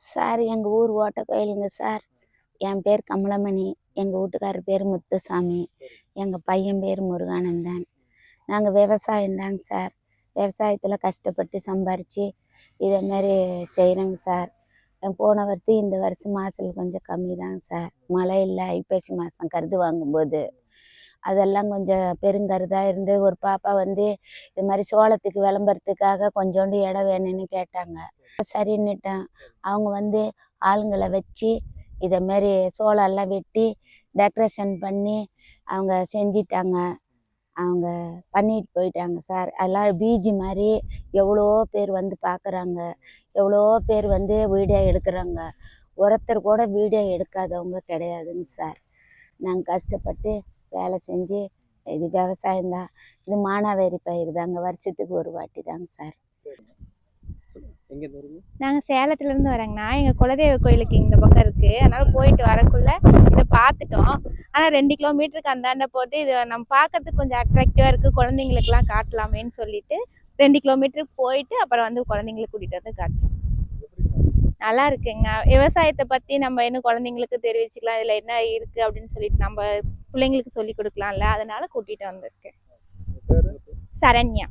Sir எங்கள் ஊர் ஓட்டக்கோயிலுங்க sir. என் பேர் கமலமணி. எங்கள் வீட்டுக்காரர் பேர் முத்துசாமி. எங்கள் பையன் பேர் முருகானந்தன். நாங்கள் விவசாயம்தாங்க சார். விவசாயத்தில் கஷ்டப்பட்டு சம்பாரித்து இதேமாரி செய்கிறோங்க சார். போன வருஷம் இந்த வருஷம் மாதம் கொஞ்சம் கம்மி தாங்க சார். மழை இல்லை. ஐப்பசி மாதம் கருது வாங்கும்போது அதெல்லாம் கொஞ்சம் பெருங்கருதாக இருந்து ஒரு பாப்பா வந்து இது மாதிரி சோளத்துக்கு விளம்பரத்துக்காக கொஞ்சோண்டு இடம் வேணும்னு கேட்டாங்க. சரின்னுட்டேன். அவங்க வந்து ஆளுங்களை வச்சு இதை மாரி சோளம்லாம் வெட்டி டெக்கரேஷன் பண்ணி அவங்க செஞ்சிட்டாங்க. அவங்க பண்ணிட்டு போயிட்டாங்க சார். அதெல்லாம் பீஜி மாதிரி எவ்வளோ பேர் வந்து பார்க்குறாங்க, எவ்வளோ பேர் வந்து வீடியோ எடுக்கிறாங்க. ஒருத்தர் கூட வீடியோ எடுக்காதவங்க கிடையாதுங்க சார். நாங்கள் கஷ்டப்பட்டு வேலை செஞ்சு இது விவசாயம்தான். இது மானாவாரி பயிர் தாங்க. வருஷத்துக்கு ஒரு வாட்டி தாங்க சார். நாங்கள் சேலத்துலேருந்து வரோங்கண்ணா. எங்கள் குலதெய்வ கோயிலுக்கு இந்த பக்கம் இருக்குது. அதனால் போயிட்டு வரக்குள்ளே இதை பார்த்துட்டோம். ஆனால் 2 கிலோமீட்டருக்கு அந்தாண்ட போட்டு இது நம்ம பார்க்கறதுக்கு கொஞ்சம் அட்ராக்டிவாக இருக்குது. குழந்தைங்களுக்குலாம் காட்டலாமேன்னு சொல்லிட்டு 2 கிலோமீட்டருக்கு போயிட்டு அப்புறம் வந்து குழந்தைங்களை கூட்டிகிட்டு வந்து காட்டுறோம். நல்லா இருக்குங்கண்ணா. விவசாயத்தை பற்றி நம்ம இன்னும் குழந்தைங்களுக்கு தெரிவிச்சுக்கலாம். இதில் என்ன இருக்குது அப்படின்னு சொல்லிட்டு நம்ம பிள்ளைங்களுக்கு சொல்லி கொடுக்கலாம்ல. அதனால் கூட்டிகிட்டு வந்திருக்கேன். சரண்யா.